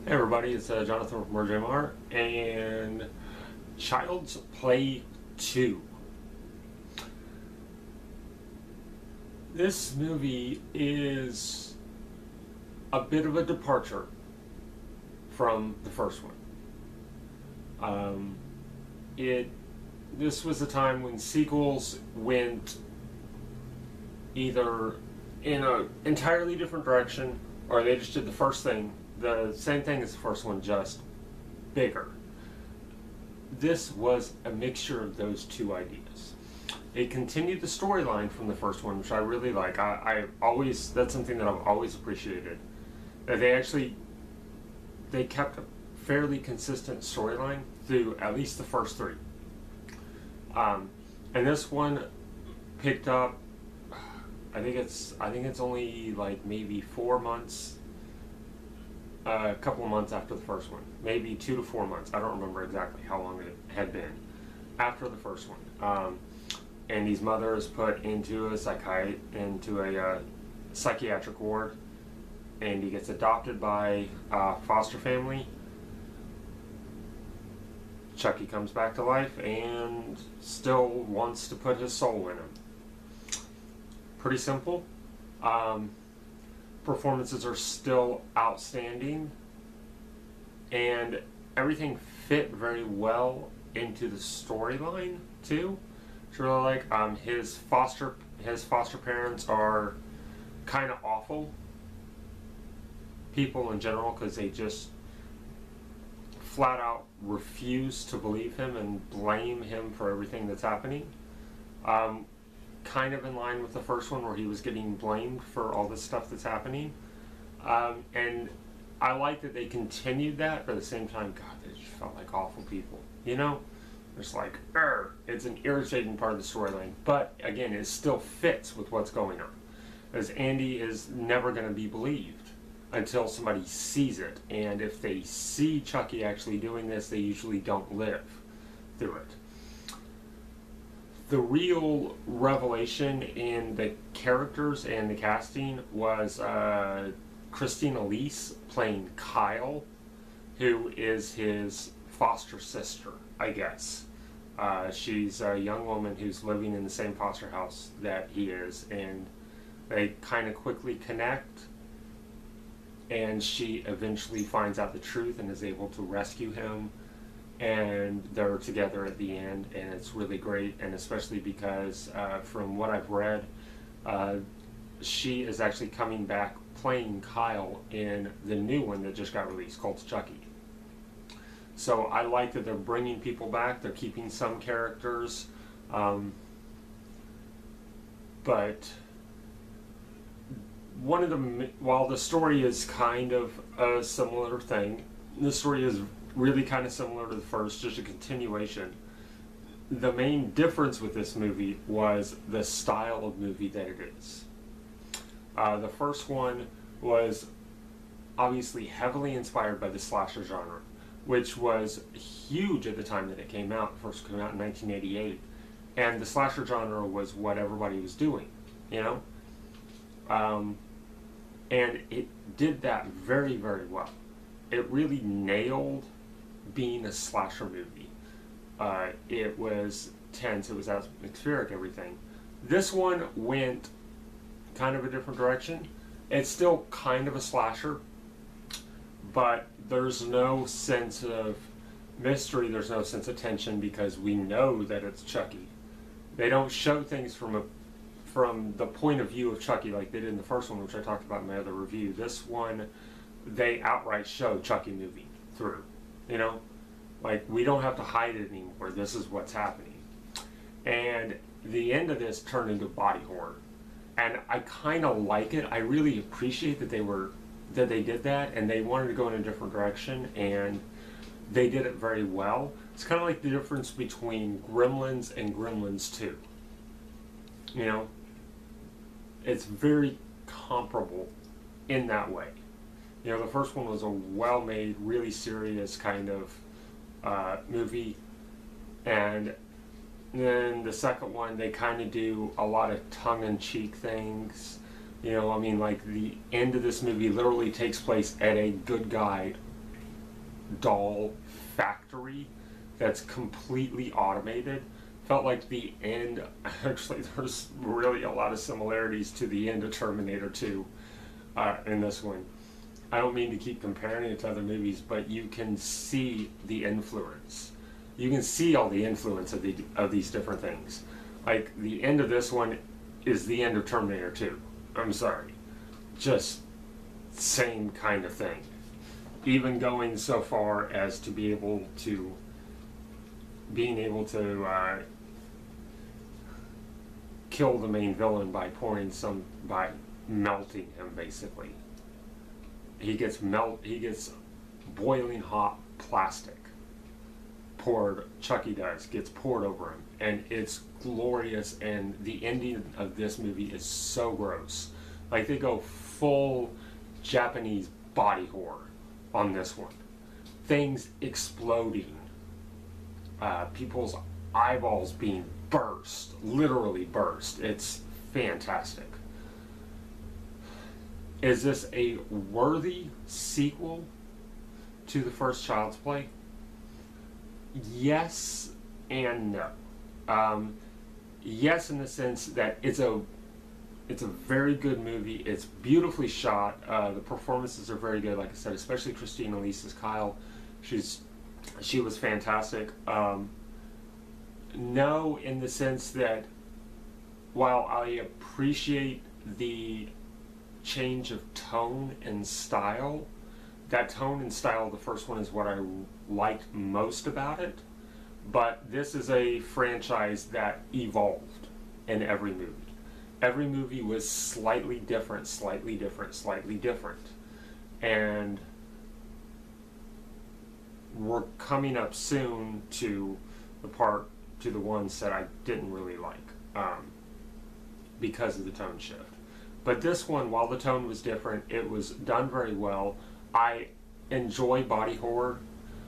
Hey everybody, it's Jonathan from RJMR and Child's Play 2. This movie is a bit of a departure from the first one. This was a time when sequels went either in an entirely different direction or they just did the first thing, the same thing as the first one, just bigger. This was a mixture of those two ideas. It continued the storyline from the first one, which I really like. That's something that I've always appreciated. That they kept a fairly consistent storyline through at least the first three. And this one picked up, I think it's only like maybe 4 months, a couple of months after the first one, maybe 2 to 4 months. I don't remember exactly how long it had been after the first one. Andy's mother is put into a psychiatric ward, and he gets adopted by a foster family. Chucky comes back to life and still wants to put his soul in him. Pretty simple. Performances are still outstanding, and everything fit very well into the storyline too. It's really like his foster parents are kind of awful people in general, because they just flat out refuse to believe him and blame him for everything that's happening. Kind of in line with the first one, where he was getting blamed for all this stuff that's happening. And I like that they continued that, but at the same time, God, they just felt like awful people. You know? It's like, it's an irritating part of the storyline. But, again, it still fits with what's going on. Because Andy is never going to be believed until somebody sees it. And if they see Chucky actually doing this, they usually don't live through it. The real revelation in the characters and the casting was Christina Elise playing Kyle, who is his foster sister, I guess. She's a young woman who's living in the same foster house that he is, and they kind of quickly connect, and she eventually finds out the truth and is able to rescue him. And they're together at the end, and it's really great. And especially because from what I've read, she is actually coming back playing Kyle in the new one that just got released called Chucky. So I like that they're bringing people back. They're keeping some characters, but while the story is kind of a similar thing, the story is really kind of similar to the first, just a continuation. The main difference with this movie was the style of movie that it is. The first one was obviously heavily inspired by the slasher genre, which was huge at the time that it came out. It first came out in 1988, and the slasher genre was what everybody was doing, you know? And it did that very, very well. It really nailed being a slasher movie. It was tense, it was atmospheric, everything. This one went kind of a different direction. It's still kind of a slasher, but there's no sense of mystery, there's no sense of tension, because we know that it's Chucky. They don't show things from the point of view of Chucky like they did in the first one, which I talked about in my other review. This one, they outright show Chucky moving through. You know, like, we don't have to hide it anymore. This is what's happening. And the end of this turned into body horror, and I kind of like it. I really appreciate that they did that, and they wanted to go in a different direction, and they did it very well. It's kind of like the difference between Gremlins and Gremlins 2. You know, it's very comparable in that way. You know, the first one was a well-made, really serious kind of movie, and then the second one, they kind of do a lot of tongue-in-cheek things. You know, I mean, like, the end of this movie literally takes place at a good guy doll factory that's completely automated. Felt like the end, actually, there's really a lot of similarities to the end of Terminator 2 in this one. I don't mean to keep comparing it to other movies, but you can see the influence. You can see all the influence of these different things. Like, the end of this one is the end of Terminator 2. I'm sorry. Just same kind of thing. Even going so far as to being able to kill the main villain by melting him, basically. He gets boiling hot plastic gets poured over him, and it's glorious. And the ending of this movie is so gross. Like, they go full Japanese body horror on this one. Things exploding, people's eyeballs being literally burst. It's fantastic. Is this a worthy sequel to the first Child's Play? Yes and no. Yes, in the sense that it's a very good movie. It's beautifully shot. The performances are very good, like I said, especially Christina Lee as Kyle. She was fantastic. No, in the sense that while I appreciate the change of tone and style, that tone and style of the first one is what I liked most about it. But this is a franchise that evolved in every movie. Every movie was slightly different, slightly different, slightly different. And we're coming up soon to the ones that I didn't really like because of the tone shift. But this one, while the tone was different, it was done very well. I enjoy body horror.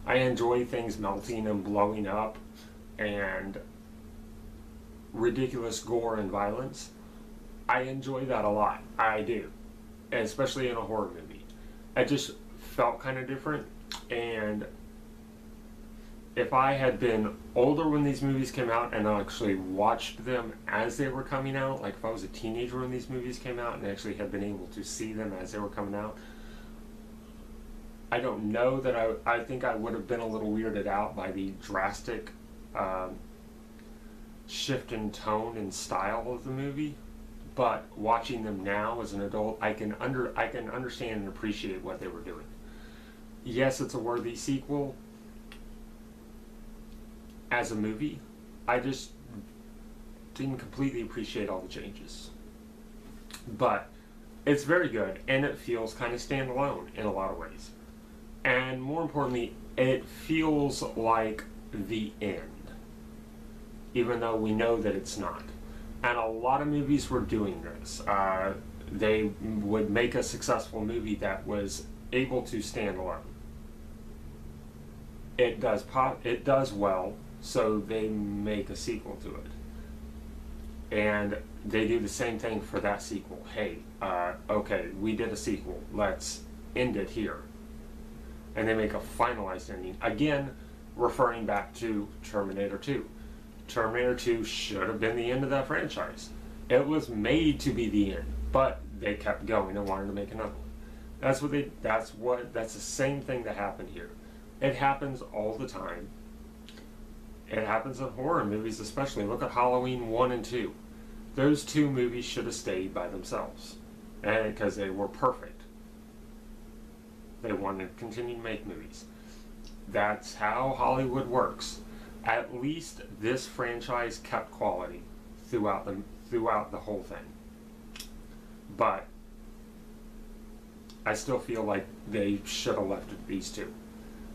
I enjoy things melting and blowing up and ridiculous gore and violence. I enjoy that a lot. I do. Especially in a horror movie. It just felt kind of different. And if I had been older when these movies came out and I actually watched them as they were coming out, like if I was a teenager when these movies came out and actually had been able to see them as they were coming out, I don't know that I think I would have been a little weirded out by the drastic shift in tone and style of the movie. But watching them now as an adult, I can understand and appreciate what they were doing. Yes, it's a worthy sequel. As a movie, I just didn't completely appreciate all the changes. But it's very good, and it feels kind of standalone in a lot of ways. And more importantly, it feels like the end, even though we know that it's not. And a lot of movies were doing this. They would make a successful movie that was able to stand alone. It does well, so they make a sequel to it. And they do the same thing for that sequel. Hey, okay, we did a sequel. Let's end it here. And they make a finalized ending. Again, referring back to Terminator 2. Terminator 2 should have been the end of that franchise. It was made to be the end, but they kept going and wanted to make another one. That's the same thing that happened here. It happens all the time. It happens in horror movies especially. Look at Halloween 1 and 2. Those two movies should have stayed by themselves, and because they were perfect. They wanted to continue to make movies. That's how Hollywood works. At least this franchise kept quality throughout the whole thing. But I still feel like they should have left it these two.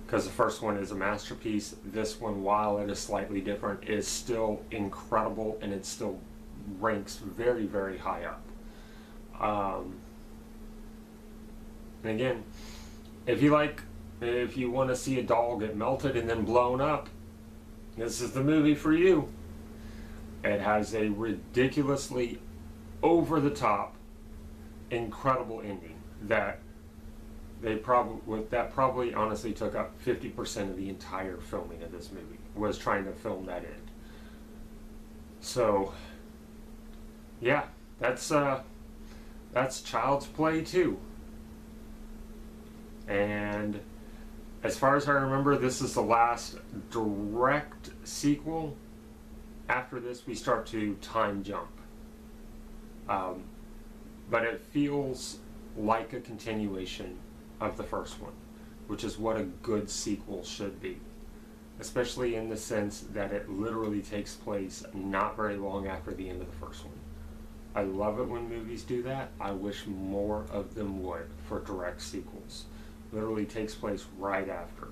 Because the first one is a masterpiece. This one, while it is slightly different, is still incredible, and it still ranks very, very high up. And again, if you want to see a doll get melted and then blown up, this is the movie for you. It has a ridiculously over-the-top, incredible ending that that probably honestly took up 50% of the entire filming of this movie, was trying to film that in. So yeah, that's Child's Play 2. And as far as I remember, this is the last direct sequel. After this, we start to time jump. But it feels like a continuation of the first one, which is what a good sequel should be. Especially in the sense that it literally takes place not very long after the end of the first one. I love it when movies do that. I wish more of them would for direct sequels. Literally takes place right after.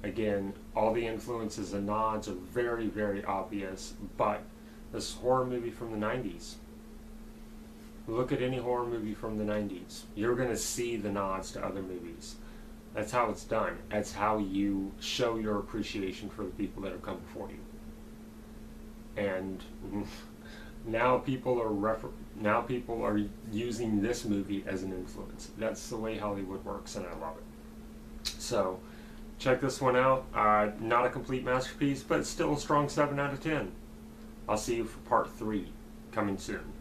Again, all the influences and nods are very, very obvious, but this horror movie from the 90s. Look at any horror movie from the 90s. You're going to see the nods to other movies. That's how it's done. That's how you show your appreciation for the people that have come before you. And now people are using this movie as an influence. That's the way Hollywood works, and I love it. So check this one out. Not a complete masterpiece, but still a strong 7 out of 10. I'll see you for part 3 coming soon.